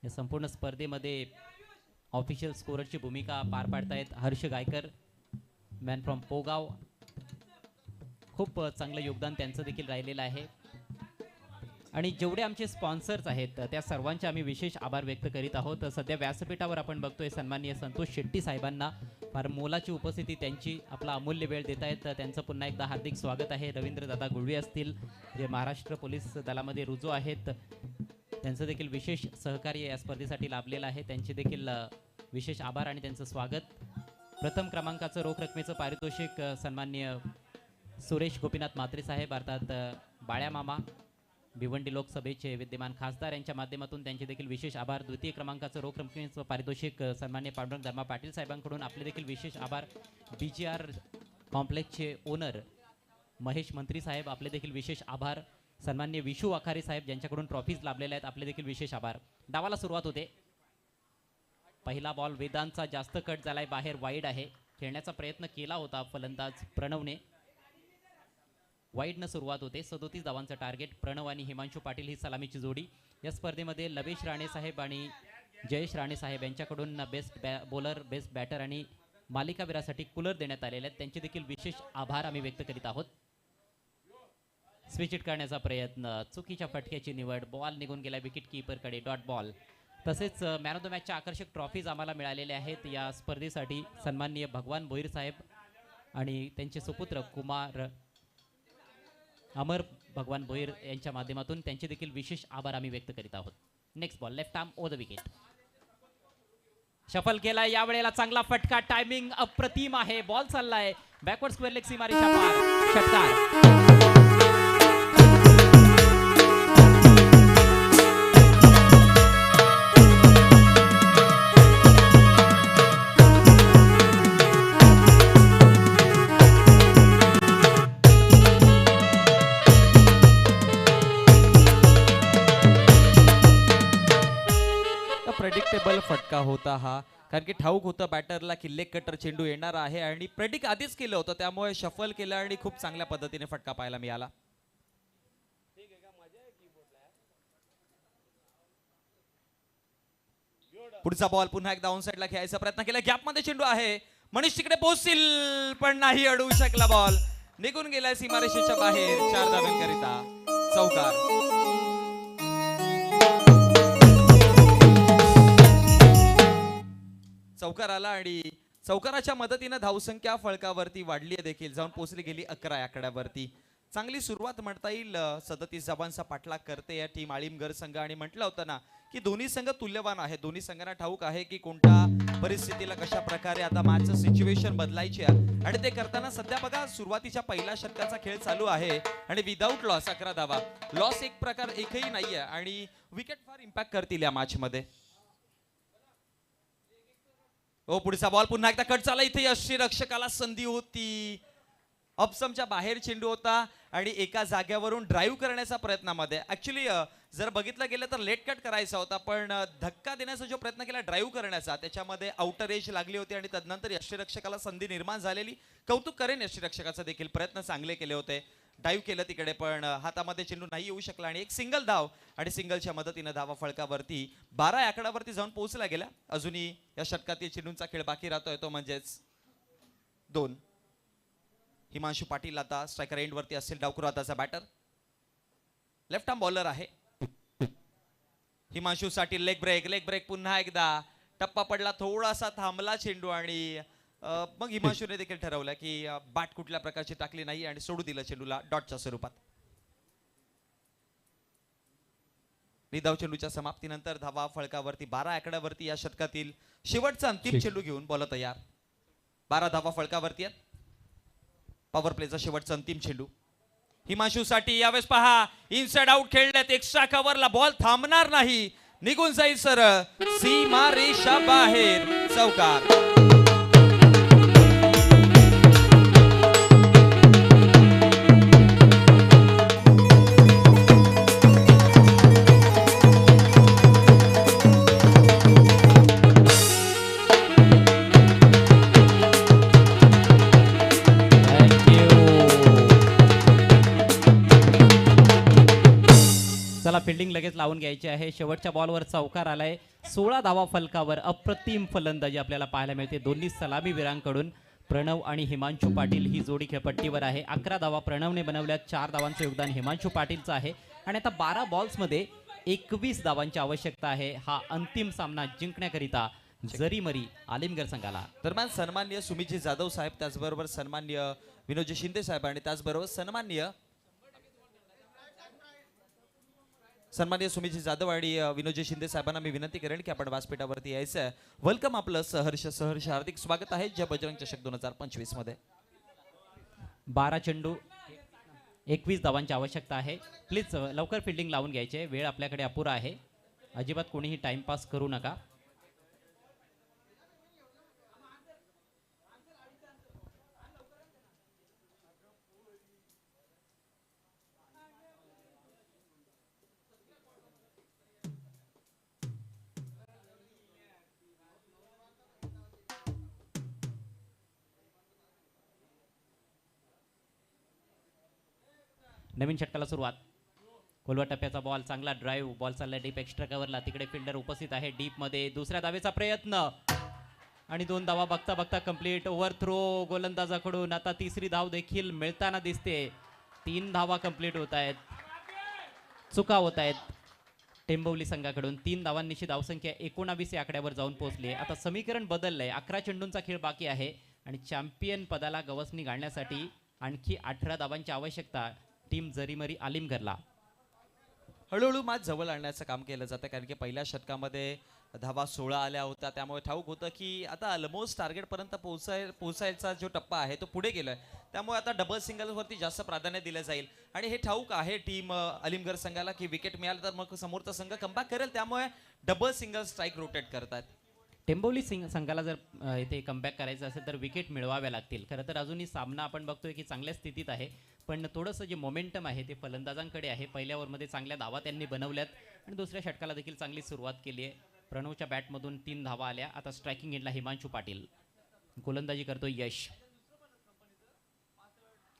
या संपूर्ण स्पर्धेमध्ये ऑफिशियल स्कोररची भूमिका पार पाडतायत हर्ष गायकर, मॅन फ्रॉम पोगाव, खूप चांगलं योगदान त्यांचं देखील राहिलेलं आहे. आणि जेवढे आमचे स्पॉन्सर्स आहेत त्या सर्वांचे आम्ही विशेष आभार व्यक्त करीत आहोत. सध्या व्यासपीठावर आपण बघतोय सन्माननीय संतोष शेट्टी साहेबांना फार मोलाची उपस्थिती त्यांची आपला अमूल्य वेळ देत आहेत. त्यांचं पुन्हा एकदा हार्दिक स्वागत आहे. रवींद्रदादा गुळवे असतील जे महाराष्ट्र पोलीस दलामध्ये रुजू आहेत, त्यांचं देखील विशेष सहकार्य या स्पर्धेसाठी लाभलेलं आहे. त्यांचे देखील विशेष आभार आणि त्यांचं स्वागत. प्रथम क्रमांकाचं रोख रकमेचं पारितोषिक सन्माननीय सुरेश गोपीनाथ म्हात्रे साहेब अर्थात बाळ्या मामा भिवंडी लोकसभेचे विद्यमान खासदार यांच्या माध्यमातून त्यांचे देखील विशेष आभार. द्वितीय क्रमांकाचं रोख रकमेचं पारितोषिक सन्मान्य पांडुरंग धर्मा पाटील साहेबांकडून आपले देखील विशेष आभार. BGR कॉम्प्लेक्सचे ओनर महेश मंत्री साहेब आपले देखील विशेष आभार. सन्मान्य विशू वाखारे साहेब ज्यांच्याकडून ट्रॉफीज लाभलेल्या आहेत आपले देखील विशेष आभार. डावाला सुरुवात होते. पहिला बॉल वेदांचा जास्त कट झालाय, बाहेर वाईड आहे. खेळण्याचा प्रयत्न केला होता फलंदाज प्रणवने, वाईडनं सुरुवात होते. 37 धावांचं टार्गेट. प्रणव आणि हिमांशू पाटील ही सलामीची जोडी. या स्पर्धेमध्ये लवेश राणे साहेब आणि जयेश राणे साहेब यांच्याकडून बेस्ट बॉलर, बेस्ट बॅटर आणि मालिकावीरासाठी कूलर देण्यात आलेले आहेत. त्यांचे देखील विशेष आभार आम्ही व्यक्त करीत आहोत. स्विच हिट करण्याचा प्रयत्न, चुकीच्या फटक्याची निवड, बॉल निघून गेला विकेट कीपरकडे, डॉट बॉल. तसेच मॅन ऑफ द मॅचच्या आकर्षक ट्रॉफीज आम्हाला मिळालेल्या आहेत या स्पर्धेसाठी. सन्माननीय भगवान भोईर साहेब आणि त्यांचे सुपुत्र कुमार अमर भगवान भोईर यांच्या माध्यमातून त्यांचे देखील विशेष आभार आम्ही व्यक्त करीत आहोत. Next ball left arm over the wicket. Shuffle केलाय यावेळेला, चांगला फटका, टायमिंग अप्रतिम आहे. बॉल चाललाय बॅकवर्ड स्क्वेअर लेग सीमारेषा पार, षटकार. प्रेडिक्टेबल फटका होता हा, कारण की ठाऊक होतं बॅटरला की लेग कटर चेंडू येणार आहे आणि प्रेडिक्ट आधीच केलं होतं, त्यामुळे शफल केलं आणि खूप चांगल्या पद्धतीने फटका पाहायला मिळाला. पुढचा बॉल पुन्हा एकदा ऑन साइडला खेळायचा प्रयत्न केला. गॅपमध्ये चेंडू आहे, मनीष तिकडे पोहोचतील पण नाही अडवू शकला. बॉल निघून गेलाय सीमारेषेच्या बाहेर. 4 धावांकरिता चौकार. चौकार आला आणि चौकाराच्या मदतीने धावसंख्या फळकावरती वाढली देखील, जाऊन पोहोचली गेली 11 आकड्यावरती. चांगली सुरुवात म्हणता येईल. 37 धावांचा पाठलाग करते या टीम आळीमगर संघ आणि म्हटलं होतं ना की दोन्ही संघ तुल्यवान आहेत. दोन्ही संघांना ठाऊक आहे की कोणत्या परिस्थितीला कशा प्रकारे आता मॅचचं सिच्युएशन बदलायची आहे आणि ते करताना सध्या बघा सुरुवातीच्या पहिल्या षटकाचा खेळ चालू आहे आणि विदाऊट लॉस 11 धावा. लॉस एक प्रकार एकही नाहीये आणि विकेट फार इम्पॅक्ट करतील या मॅच मध्ये. ओ पुढचा बॉल पुन्हा एकदा कट झाला. इथे यष्टीरक्षकाला संधी होती, ऑप्समच्या बाहेर चेंडू होता आणि एका जाग्यावरून ड्राईव्ह करण्याचा प्रयत्नामध्ये ऍक्च्युली जर बघितलं गेलं तर लेट कट करायचा होता, पण धक्का देण्याचा जो प्रयत्न केला ड्राईव्ह करण्याचा त्याच्यामध्ये आउटर एज लागली होती आणि तदनंतर यष्टीरक्षकाला संधी निर्माण झालेली. कौतुक करेन यष्टीरक्षकाचा देखील, प्रयत्न चांगले केले होते. डाईव्ह केलं तिकडे पण हातामध्ये चेंडू नाही येऊ शकला आणि एक सिंगल धाव आणि सिंगलच्या मदतीने धावा फळकावरती 12 आकड्यावरती जाऊन पोहोचला गेला. अजूनही या षटकातील चेंडूंचा खेळ बाकी राहतोय तो म्हणजेच 2. हिमांशू पाटील आता स्ट्रायकर एंड वरती असेल. डावखुरा हाताचा बॅटर, लेफ्ट आर्म बॉलर आहे. हिमांशू साठी लेग ब्रेक पुन्हा एकदा टप्पा पडला, थोडासा थांबला चेंडू आणि मग हिमांशूने देखील ठरवलं की बॅट कुठल्या प्रकारची टाकली नाही आणि सोडू दिलं चेंडूला डॉटच्या स्वरूपात. निधाव चेंडूच्या समाप्तीनंतर धावा फळकावरती 12 आकड्यावरती या षटकातील शेवटचा अंतिम चेंडू घेऊन बॉल तयार. 12 धावा फळकावरती आहेत. पॉवर प्लेचा शेवटचा अंतिम चेंडू हिमांशू साठी. यावेळेस पहा इनसाइड आउट खेळल्यात, एक्स्ट्रा कव्हरला बॉल थांबणार नाही, निघून जाईल सरळ सीमा रेषा बाहेर, चौकार. चला फिल्डिंग लगेच लावून घ्यायची आहे. शेवटच्या बॉलवर चौकार आलाय. 16 धावा फलकावर. अप्रतिम फलंदाजी आपल्याला पाहायला मिळते दोन्ही सलामीवीरांकडून. प्रणव आणि हिमांशू पाटील ही जोडी खेळपट्टीवर आहे. 11 धावा प्रणवने बनवल्यात, 4 धावांचं योगदान हिमांशू पाटीलचं आहे. आणि आता 12 बॉल्समध्ये 21 धावांची आवश्यकता आहे हा अंतिम सामना जिंकण्याकरिता जरीमरी आलिमगड संघाला. दरम्यान सन्माननीय सुमितजी जाधव साहेब, त्याचबरोबर सन्माननीय विनोदजी शिंदे साहेब आणि त्याचबरोबर सन्माननीय सुमितजी जाधव आणि विनोदजी शिंदे साहेबांना मी विनंती करेन की आपण व्यासपीठावरती यायचं आहे. वेलकम, आपलं सहर्ष हार्दिक स्वागत आहे जय बजरंग चषक 2025 मध्ये. 12 चेंडू 21 धावांची आवश्यकता आहे. प्लीज लवकर फिल्डिंग लावून घ्यायचे, वेळ आपल्याकडे अपुरा आहे. अजिबात कोणीही टाइमपास करू नका. नवीन षटकाला सुरुवात. खोलवा टप्प्याचा बॉल, चांगला ड्राईव्ह, बॉल चालला डीप एक्स्ट्रा कव्हरला. तिकडे फिल्डर उपस्थित आहे डीप मध्ये. दुसऱ्या धावेचा प्रयत्न आणि 2 धावा बघता बघता कंप्लीट. Over throw गोलंदाजाकडून. आता तिसरी धाव देखील मिळताना दिसते. 3 धावा कंप्लीट होत आहेत. चुका होत आहेत टेंबवली संघाकडून. 3 धावांनीची धावसंख्या 19 या आकड्यावर जाऊन पोहोचली. आता समीकरण बदललंय. 11 चेंडूंचा खेळ बाकी आहे आणि चॅम्पियन पदाला गवसणी घालण्यासाठी आणखी 18 धावांची आवश्यकता टीम जरीमरी आलिमगरला. हळूहळू मॅच जवळ आणण्याचं काम केलं जातं, कारण की पहिल्या षटकामध्ये धावा 16 आल्या होत्या. त्यामुळे ठाऊक होतं की आता ऑलमोस्ट टार्गेटपर्यंत पोहोचायचा जो टप्पा आहे तो पुढे गेलाय. त्यामुळे आता डबल सिंगल्सवरती जास्त प्राधान्य दिलं जाईल. आणि हे ठाऊक आहे टीम आलिमगड संघाला की विकेट मिळालं तर मग समोरचा संघ कमबॅक करेल. त्यामुळे डबल सिंगल स्ट्राईक रोटेट करतात. टेंबोली संघाला जर इथे कमबॅक करायचं असेल तर विकेट मिळवाव्या लागतील. खरं तर अजूनही सामना आपण बघतोय की चांगल्या स्थितीत आहे, पण थोडंसं जे मोमेंटम आहे ते फलंदाजांकडे आहे. पहिल्या ओव्हरमध्ये चांगल्या धावा त्यांनी बनवल्यात आणि दुसऱ्या षटकाला देखील चांगली सुरुवात केली आहे. प्रणवच्या बॅटमधून 3 धावा आल्या. आता स्ट्रायकिंग एंडला हिमांशू पाटील, गोलंदाजी करतोय यश.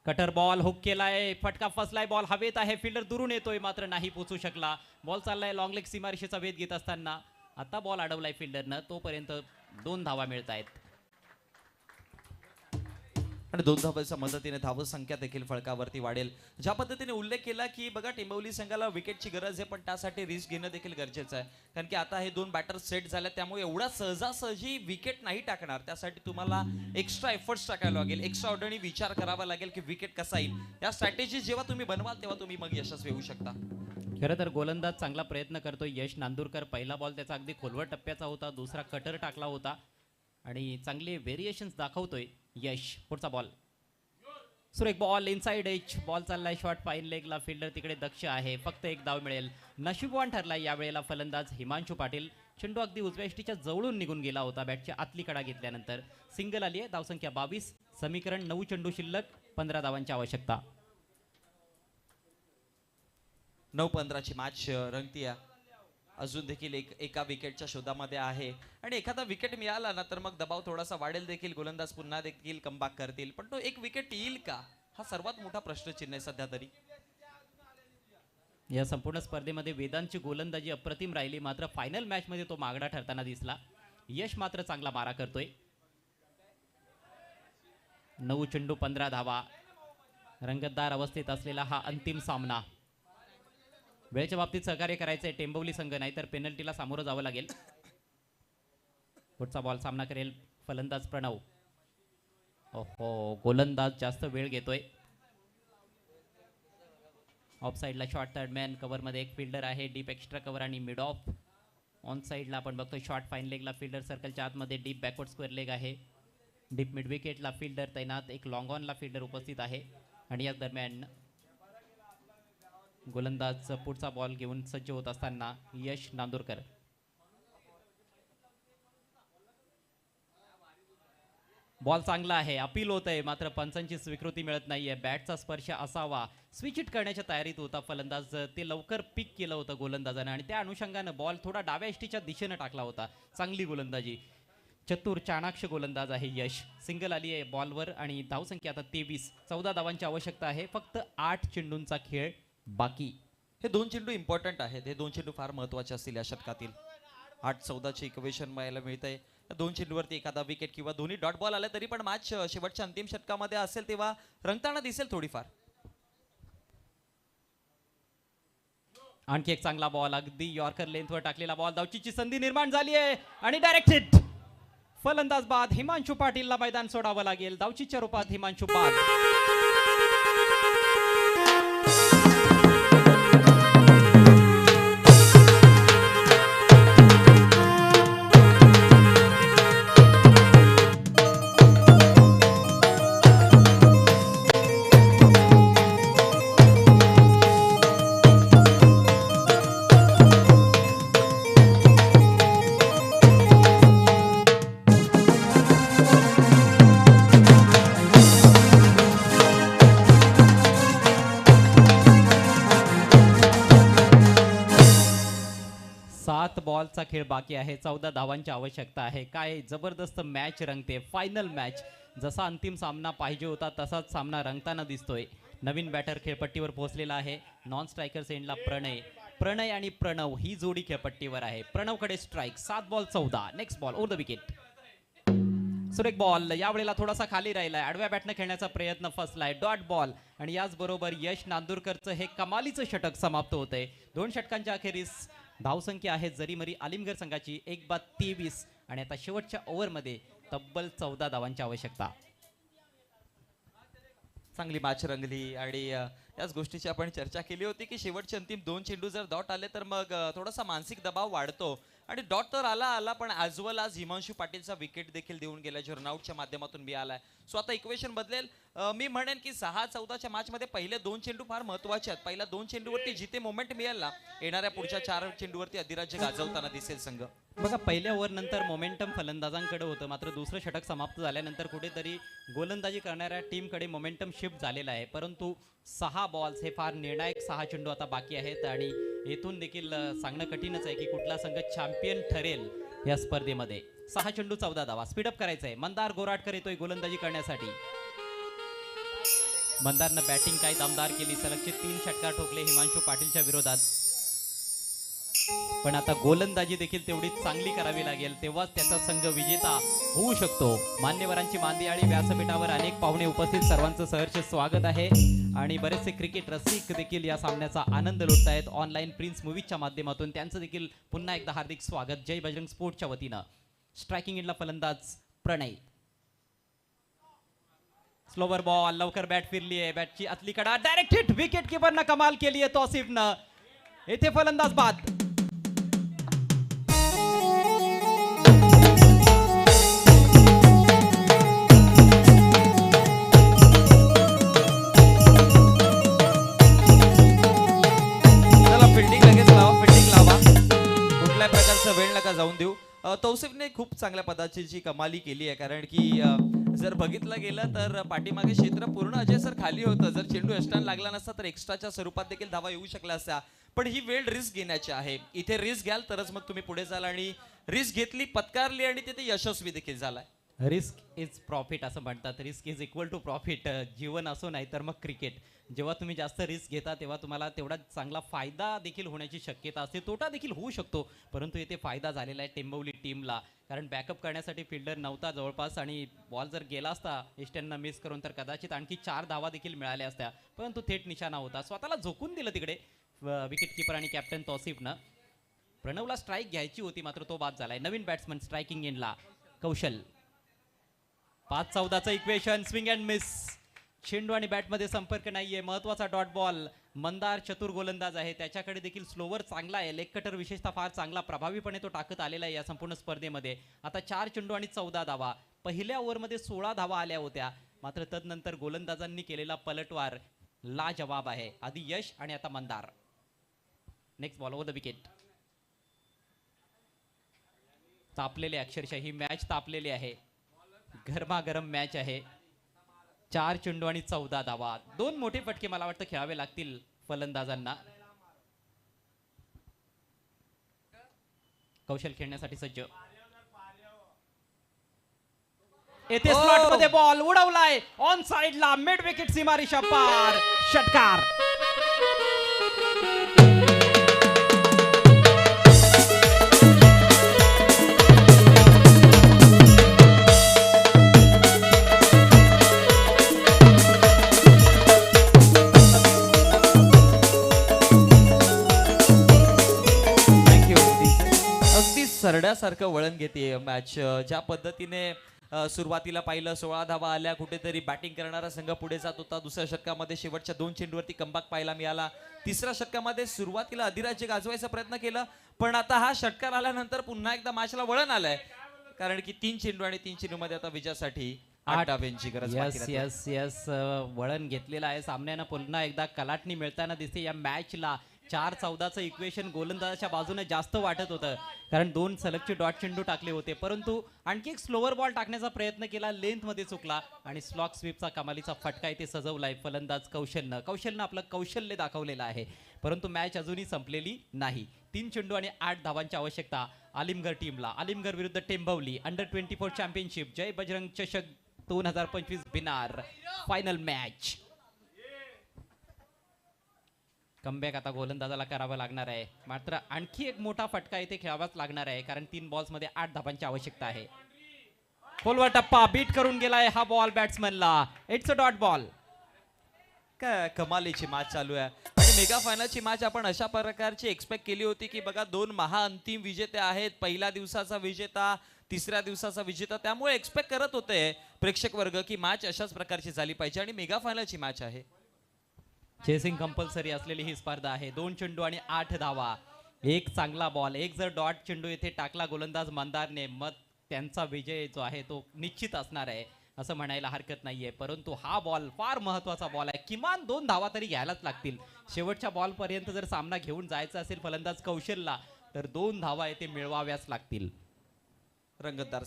कटर बॉल हुक केलाय, फटका फसलाय, बॉल हवेत आहे, फिल्डर दुरून येतोय मात्र नाही पोहोचू शकला. बॉल चाललाय लॉंग लेग सीमारेषेचा वेध घेत असताना. आता बॉल अडवलाय फिल्डरनं, तोपर्यंत 2 धावा मिळत आहेत. आणि 2 धावांच्या मदतीने धावसंख्या देखील फळकावरती वाढेल. ज्या पद्धतीने उल्लेख केला की बघा टेंबवली संघाला विकेटची गरज आहे, पण त्यासाठी रिस्क घेणं देखील गरजेचं आहे. कारण की आता हे 2 बॅटर सेट झाले, त्यामुळे एवढा सहजासहजी विकेट नाही टाकणार. त्यासाठी तुम्हाला एक्स्ट्रा एफर्ट्स टाकायला लागेल, एक्स्ट्रा ऑर्डरनी विचार करावा लागेल की विकेट कसा येईल. या स्ट्रॅटेजी जेव्हा तुम्ही बनवाल तेव्हा तुम्ही मग यशस्वी होऊ शकता. खरं तर गोलंदाज चांगला प्रयत्न करतोय यश नांदुरकर. पहिला बॉल त्याचा अगदी खोलवर टप्प्याचा होता, दुसरा कटर टाकला होता आणि चांगले व्हेरिएशन्स दाखवतोय यश. पुढचा बॉल सुरेख बॉल, इनसाइड एज, बॉल चाललाय शॉर्ट फाईन लेगला. फिल्डर तिकडे दक्ष आहे, फक्त 1 धाव मिळेल. नशीबवान ठरलाय यावेळेला फलंदाज हिमांशू पाटील. चेंडू अगदी उजव्या यष्टीच्या जवळून निघून गेला होता बॅटच्या आतली कडा घेतल्यानंतर. सिंगल आली आहे. धावसंख्या 22. समीकरण 9 चेंडू शिल्लक, 15 धावांची आवश्यकता. 9-15 ची मॅच रंगतीय. अजून देखील एका विकेटच्या शोधामध्ये आहे आणि एखादा विकेट मिळाला ना तर मग दबाव थोडासा वाढेल देखील. गोलंदाज पुन्हा देखील कमबॅक करतील, पण तो एक विकेट येईल का हा सर्वात मोठा प्रश्नचिन्ह आहे सध्या तरी. या संपूर्ण स्पर्धेमध्ये वेदांची गोलंदाजी अप्रतिम राहिली, मात्र फायनल मॅच मध्ये तो मागडा ठरताना दिसला. यश मात्र चांगला मारा करतोय. 9 चेंडू 15 धावा. रंगतदार अवस्थेत असलेला हा अंतिम सामना. वेळेच्या बाबतीत सहकार्य करायचंय टेंबवली संघ, नाहीतर पेनल्टीला सामोरं जावं लागेल. पुढचा बॉल सामना करेल फलंदाज प्रणव. ओहो, गोलंदाज जास्त वेळ घेतोय. ऑफ साईडला शॉर्ट थर्ड मॅन, कव्हरमध्ये एक फिल्डर आहे. डीप एक्स्ट्रा कव्हर आणि मिड ऑफ. ऑन साईडला आपण बघतोय शॉर्ट फाईन लेगला फिल्डर सर्कलच्या आतमध्ये. डीप बॅकवर्ड स्क्वेअर लेग आहे. डीप मिड विकेटला फिल्डर तैनात. एक लॉंग ऑनला फिल्डर उपस्थित आहे आणि या दरम्यान गोलंदाज पुढचा बॉल घेऊन सज्ज होत असताना यश नांदुरकर. बॉल चांगला आहे, अपील होत आहे, मात्र पंचांची स्वीकृती मिळत नाहीये. बॅटचा स्पर्श असावा. स्विच इट करण्याच्या तयारीत होता फलंदाज, ते लवकर पिक केलं होतं गोलंदाजानं आणि त्या अनुषंगानं बॉल थोडा डाव्या यष्टीच्या दिशेनं टाकला होता. चांगली गोलंदाजी. चतुर चाणाक्ष गोलंदाज आहे यश. सिंगल आली आहे बॉलवर आणि धावसंख्या आता 23. 14 धावांची आवश्यकता आहे. फक्त 8 चेंडूंचा खेळ बाकी. हे 2 चेंडू इम्पॉर्टंट आहेत. हे 2 चेंडू फार महत्वाचे असतील या षटकातील. 8-14 चे इक्वेशन पाहायला मिळतंय. दोन चेंडूवरती एखादा विकेट किंवा दोन्ही डॉट बॉल आले तरी पण मॅच शेवटच्या अंतिम षटकामध्ये असेल तेव्हा रंगताना दिसेल थोडीफार. आणखी एक चांगला बॉल, अगदी यॉर्कर लेंथवर टाकलेला बॉल, धावचीची संधी निर्माण झाली आहे आणि डायरेक्ट हिट. फलंदाज बाद, हिमांशू पाटीलला मैदान सोडावं लागेल. धावचीच्या रूपात हिमांशू बाद. सात बॉलचा खेळ बाकी आहे, 14 धावांची आवश्यकता आहे. काय जबरदस्त मॅच रंगते, फायनल मॅच. जसा अंतिम सामना पाहिजे होता तसाच सामना रंगताना दिसतोय. नवीन बॅटर खेळपट्टीवर पोहोचलेला आहे. नॉन स्ट्रायकर्स एंडला प्रणय आणि प्रणव ही जोडी खेळपट्टीवर आहे. प्रणवकडे strike, 7 ball 14. Next ball over the wicket. सुरेख बॉल, यावेळेला थोडासा खाली राहिलाय. आडव्या बॅटने खेळण्याचा प्रयत्न फसलाय. डॉट बॉल आणि याचबरोबर यश नांदुरकरचं हे कमालीचं षटक समाप्त होतंय. 2 षटकांच्या अखेरीस धावसंख्या आहे जरीमरी आलिमगड संघाची 1/23 आणि आता शेवटच्या ओव्हरमध्ये तब्बल 14 धावांची आवश्यकता. चांगली मॅच रंगली आणि याच गोष्टीची आपण चर्चा केली होती की शेवटचे अंतिम 2 चेंडू जर डॉट आले तर मग थोडासा मानसिक दबाव वाढतो आणि डॉट तर आला पण ॲज वेल आज हिमांशू पाटीलचा विकेट देखील देऊन गेला जो रनआउटच्या माध्यमातून मिळालाय. सो आता इक्वेशन बदलेल. मी म्हणेन की 6-14च्या मॅचमध्ये पहिले 2 चेंडू फार महत्वाचे आहेत. पहिल्या 2 चेंडूवरती जिथे मोमेंट मिळेल ना, येणाऱ्या पुढच्या 4 चेंडूवरती अधिराज्य गाजवताना दिसेल संघ. बघा, पहिल्या ओव्हर नंतर मोमेंटम फलंदाजांकडे होतं, मात्र दुसरं षटक समाप्त झाल्यानंतर कुठेतरी गोलंदाजी करणाऱ्या टीमकडे मोमेंटम शिफ्ट झालेला आहे. परंतु 6 बॉल्स हे फार निर्णायक 6 चेंडू आता बाकी आहेत आणि येथून देखील सांगणं कठीणच आहे की कुठला संघ चॅम्पियन ठरेल या स्पर्धेमध्ये. 6 चेंडू 14 धावा. स्पीडअप करायचं आहे. मंदार गोराटकर येतोय गोलंदाजी करण्यासाठी. मंदारनं बॅटिंग काही दमदार केली, सलगचे 3 षटकार ठोकले हिमांशू पाटीलच्या विरोधात. पण आता गोलंदाजी देखील तेवढीच चांगली करावी लागेल, तेव्हाच त्याचा संघ विजेता होऊ शकतो. मान्यवरांची मांदियाळी व्यासपीठावर अनेक पाहुणे उपस्थित, सर्वांचं सहर्ष स्वागत आहे आणि बरेचसे क्रिकेट रसिक देखील या सामन्याचा आनंद लुटतायत ऑनलाईन प्रिन्स मूवीजच्या माध्यमातून. त्यांचं देखील पुन्हा एकदा हार्दिक स्वागत जय बजरंग स्पोर्टच्या वतीनं. स्ट्रायकिंग एंडला फलंदाज प्रणय. स्लोवर बॉल, लवकर बॅट फिरली आहे, बॅटची आतली कडा, डायरेक्ट हिट. विकेट किपरनं कमाल केली आहे तौसिफनं. येथे फलंदाज बाद. फिल्डिंग लगेच लावा, फिल्डिंग लावा, कुठल्याही प्रकारचा वेळ नका जाऊन देऊ. तौसिफने खूप चांगल्या पद्धतीची कमाली केली आहे, कारण की जर बघितलं गेलं तर पाठीमागे क्षेत्र पूर्ण अजय सर खाली होतं. जर चेंडू यष्टान लागला नसता तर एक्स्ट्राच्या स्वरूपात देखील धावा येऊ शकल्या असत्या. पण ही वेळ रिस्क घेण्याची आहे. इथे रिस्क घ्याल तरच मग तुम्ही पुढे जाल आणि रिस्क घेतली, पत्कारली आणि तिथे यशस्वी देखील झालाय. रिस्क इज प्रॉफिट असं म्हणतात. Risk is equal to profit. जीवन असो नाही तर मग क्रिकेट. जेव्हा तुम्ही जास्त रिस्क घेता तेव्हा तुम्हाला तेवढा चांगला फायदा देखील होण्याची शक्यता असते, तोटा देखील होऊ शकतो. परंतु येथे फायदा झालेला आहे टेंबवली टीमला, कारण बॅकअप करण्यासाठी फिल्डर नव्हता जवळपास आणि बॉल जर गेला असता ईस्टर्नना मिस करून तर कदाचित आणखी 4 धावा देखील मिळाल्या असत्या. परंतु थेट निशाणा होता, स्वतःला झोकून दिलं तिकडे विकेट किपर आणि कॅप्टन तौसिफनं. प्रणवला स्ट्राईक घ्यायची होती मात्र तो बाद झालाय. नवीन बॅट्समन स्ट्रायकिंग एंडला कौशल. 5-14चं इक्वेशन, स्विंग अँड मिस. चेंडू आणि बॅटमध्ये संपर्क नाहीये. महत्वाचा डॉट बॉल. मंदार चतुर गोलंदाज आहे, त्याच्याकडे देखील स्लोवर चांगला आहे. लेग कटर विशेषतः फार चांगला प्रभावीपणे तो टाकत आलेला आहे या संपूर्ण स्पर्धेमध्ये. आता 4 चेंडू आणि 14 धावा. पहिल्या ओव्हरमध्ये 16 धावा आल्या होत्या, मात्र तदनंतर गोलंदाजांनी केलेला पलटवार लाजवाब आहे. आधी यश आणि आता Mandar. Next ball over the wicket. तापलेले अक्षरशः ही मॅच तापलेली आहे, गरमागरम मॅच आहे. 4 चेंडू आणि 14 धावा. 2 मोठे फटके मला वाटतं खेळावे लागतील फलंदाजांना. कौशल खेळण्यासाठी सज्ज. येथे स्लॉट मध्ये बॉल उडवलाय ऑन साइडला, मिड विकेट सीमारेषा पार. षटकार. घोड्यासारखं वळण घेते मॅच. ज्या पद्धतीने सुरुवातीला पाहिलं 16 धावा आल्या, कुठेतरी बॅटिंग करणारा संघ पुढे जात होता. दुसऱ्या षटकामध्ये शेवटच्या 2 चेंडूवरती कमबॅक पाहायला मिळाला. तिसऱ्या षटकामध्ये सुरुवातीला अधिराज्य गाजवायचा प्रयत्न केला, पण आता हा षटकार आल्यानंतर पुन्हा एकदा मॅचला वळण आलंय, कारण की 3 चेंडू आणि 3 चेंडू मध्ये आता विजयासाठी 8 डावांची गरज बाकी यस राहते. यस यस वळण घेतलेलं आहे सामन्यानं. पुन्हा एकदा कलाटणी मिळताना दिसते या मॅचला. 4-14चं इक्वेशन गोलंदाजाच्या बाजूने जास्त वाटत होतं, कारण 2 सलगचे डॉट चेंडू टाकले होते, परंतु आणखी एक स्लोवर बॉल टाकण्याचा प्रयत्न केला, लेंथमध्ये चुकला आणि स्लॉक स्वीपचा कमालीचा फटका इथे सजवलाय फलंदाज कौशलनं आपलं कौशल्य दाखवलेलं आहे. परंतु मॅच अजूनही संपलेली नाही. 3 चेंडू आणि 8 धावांची आवश्यकता आलिमगड टीमला. आलिमगड विरुद्ध टेंभवली अंडर-24 चॅम्पियनशिप जय बजरंग चषक 2025 बिनार फायनल मॅच. कमबॅक आता गोलंदाजाला करावा लागणार आहे, मात्र आणखी एक मोठा फटका इथे खेळावाच लागणार आहे, कारण 3 बॉल्स मध्ये 8 धावांची आवश्यकता आहे. खोलवर टप्पा बीट करून गेलाय हा बॉल बॅट्समनला. It's a dot ball. काय कमालीची मॅच चालू आहे आणि मेगा फायनलची मॅच आपण अशा प्रकारची एक्सपेक्ट केली होती की बघा 2 महाअंतिम विजेते आहेत, पहिल्या दिवसाचा विजेता, तिसऱ्या दिवसाचा विजेता. त्यामुळे एक्सपेक्ट करत होते प्रेक्षक वर्ग की मॅच अशाच प्रकारची झाली पाहिजे आणि मेगा फायनलची मॅच आहे. चेसिंग कंपल्सरी असलेली ही स्पर्धा आहे. 2 चेंडू आणि 8 धावा, एक चांगला बॉल, एक जर डॉट चेंडू इथे टाकला गोलंदाज मंदारने, मग त्यांचा विजय जो आहे तो निश्चित असणार आहे असं म्हणायला हरकत नाहीये. परंतु हा बॉल फार महत्वाचा बॉल आहे, किमान 2 धावा तरी घ्यायलाच लागतील. शेवटच्या बॉल पर्यंत जर सामना घेऊन जायचा असेल फलंदाज कौशलला, तर 2 धावा इथे मिळवाव्याच लागतील. रंगतदार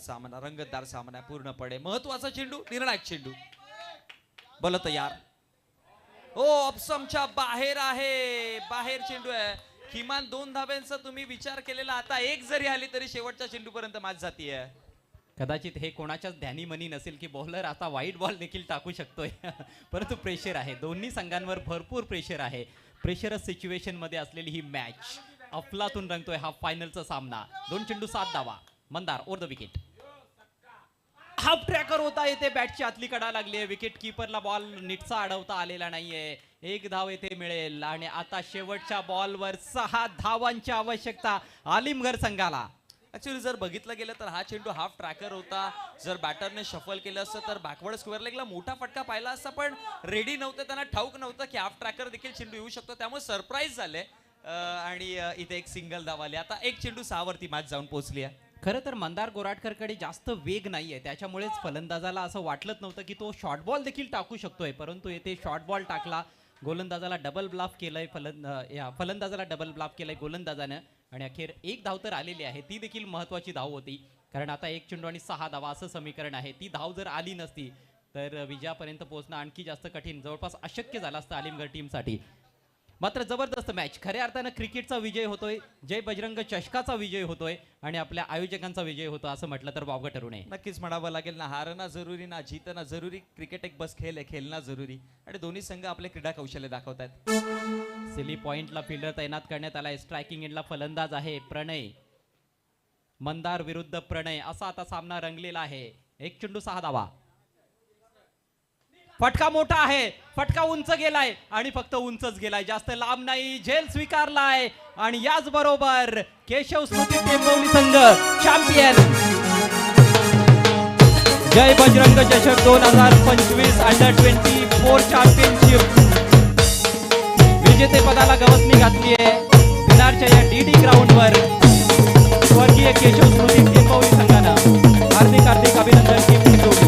सामना पूर्णपणे महत्वाचा चेंडू, निर्णायक चेंडू. बोल तयार. हो, ऑप्शनच्या बाहेर आहे, बाहेर चेंडू आहे. किमान 2 धाब्यांचा तुम्ही विचार केलेला, आता 1 जरी आली तरी शेवटच्या चेंडू पर्यंत मॅच जातीये. कदाचित हे कोणाच्याच ध्यानी मनी नसेल की बॉलर आता वाईट बॉल देखील टाकू शकतोय. परंतु प्रेशर आहे, दोन्ही संघांवर भरपूर प्रेशर आहे. प्रेशरस सिच्युएशन मध्ये असलेली ही मॅच अफलातून रंगतोय हा फायनलचा सामना. 2 चेंडू 7 धावा. Mandar over the wicket. Half tracker होता येते, बॅटची आतली कडा लागली आहे, विकेट कीपरला बॉल नीटसा अडवता आलेला नाहीये. 1 धाव येथे मिळेल आणि आता शेवटच्या बॉलवर 6 धावांची आवश्यकता आलिमगड संघाला. ऍक्च्युअली जर बघितलं गेलं तर हा चेंडू हाफ ट्रॅकर होता. जर बॅटरने शफल केलं असतं तर बॅकवर्ड स्क्वेअर लेगला मोठा फटका पाहिला असता, पण रेडी नव्हतं, त्यांना ठाऊक नव्हतं की हाफ ट्रॅकर देखील चेंडू येऊ शकतो, त्यामुळे सरप्राईज झाले आणि इथे एक सिंगल धाव आली. आता 1 चेंडू 6 वरती मॅच जाऊन पोहोचली आहे. खरं तर मंदार गोराटकरकडे जास्त वेग नाहीये, त्याच्यामुळेच फलंदाजाला असं वाटलंच नव्हतं की तो शॉर्ट बॉल देखील टाकू शकतोय. परंतु येथे शॉर्ट बॉल टाकला, गोलंदाजाला डबल ब्लॉक केलंय, फलंदाजाला डबल ब्लॉक केलंय गोलंदाजानं आणि अखेर 1 धाव तर आलेली आहे. ती देखील महत्वाची धाव होती, कारण आता 1 चेंडू आणि 6 धावा असं समीकरण आहे. ती धाव जर आली नसती तर विजयापर्यंत पोहोचणं आणखी जास्त कठीण, जवळपास अशक्य झालं असतं आलिमगड टीमसाठी. मात्र जबरदस्त मॅच, खऱ्या अर्थानं क्रिकेटचा विजय होतोय, जय बजरंग चषकाचा विजय होतोय आणि आपल्या आयोजकांचा विजय होतो असं म्हटलं तर वावगं ठरू नये. नक्कीच म्हणावं लागेल ना, हारणं जरुरी ना जीतना जरुरी. क्रिकेट एक बस खेळ आहे, खेळणं जरुरी आणि दोन्ही संघ आपले क्रीडा कौशल्य दाखवत आहेत. सिली पॉइंटला फिल्डर तैनात करण्यात आलाय. स्ट्रायकिंग एंडला फलंदाज आहे प्रणय. मंदार विरुद्ध प्रणय असा आता सामना रंगलेला आहे. 1 चेंडू 6 धावा. फटका मोठा आहे, फटका उंच गेलाय आणि फक्त उंचच गेलाय, जास्त लांब नाही. झेल स्वीकारलाय आणि याच बरोबर केशव स्मृती टेंभवली संघ चॅम्पियन. जय बजरंग चषक 2025 अंडर-24 चॅम्पियनशिप विजेते पदाला गवसणी घातली आहे. बिनारच्या या डीडी ग्राउंडवर स्वर्गीय केशव स्मृती टेंभवली संघानं हार्दिक अभिनंदन टीम टेंभवली.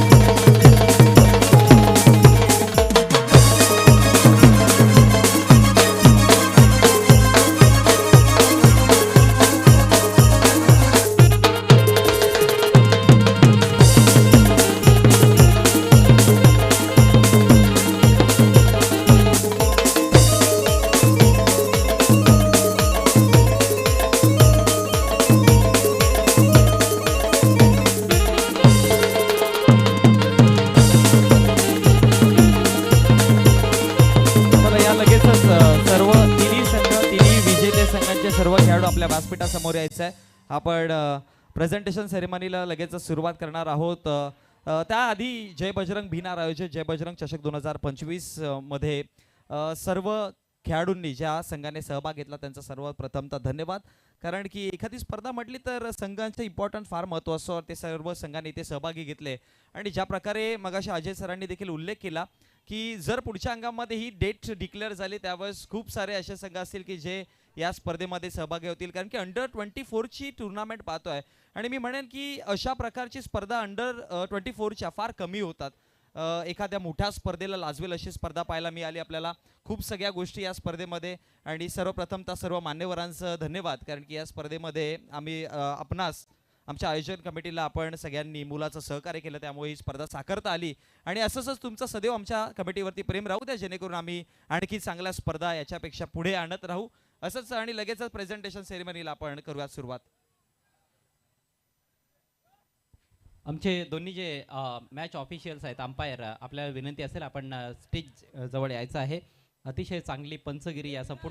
सर्व खेळाडू आपल्या व्यासपीठासमोर यायचं आहे. आपण प्रेझेंटेशन सेरेमनीला लगेच सुरुवात करणार आहोत. त्याआधी जय बजरंग बिनार आयोजित जय बजरंग चषक 2025 मध्ये सर्व खेळाडूंनी ज्या संघाने सहभाग घेतला त्यांचा सर्वप्रथम तर धन्यवाद. कारण की एखादी स्पर्धा म्हटली तर संघांचं इम्पॉर्टंट फार महत्त्वाचं, ते सर्व संघांनी इथे सहभागी घेतले. आणि ज्या प्रकारे मगाशी अजय सरांनी देखील उल्लेख केला की जर पुढच्या अंगामध्ये ही डेट डिक्लेअर झाली त्यावेळेस खूप सारे असे संघ असतील की जे या स्पर्धेमध्ये सहभागी होतील, कारण की अंडर 24ची टुर्नामेंट पाहतोय. आणि मी म्हणेन की अशा प्रकारची स्पर्धा अंडर 24च्या फार कमी होतात. एखाद्या मोठ्या स्पर्धेला लाजवेल अशी स्पर्धा पाहायला मिळाली आपल्याला. खूप सगळ्या गोष्टी या स्पर्धेमध्ये. आणि सर्वप्रथमतः सर्व मान्यवरांचं धन्यवाद, कारण की या स्पर्धेमध्ये आम्ही आपणास आमच्या आयोजन कमिटीला आपण सगळ्यांनी मुलाचं सहकार्य केलं, त्यामुळे ही स्पर्धा साकारता आली. आणि असंच तुमचं सदैव आमच्या कमिटीवरती प्रेम राहू द्या, जेणेकरून आम्ही आणखी चांगल्या स्पर्धा याच्यापेक्षा पुढे आणत राहू. असंच आणि लगेचच प्रेझेंटेशन सेरेमनीला आपण करूयात सुरुवात. आमचे दोन्ही जे मॅच ऑफिशियल्स आहेत, अंपायर, आपल्याला विनंती असेल आपण स्टेज जवळ यायचं आहे. अतिशय चांगली पंचगिरी या संपूर्ण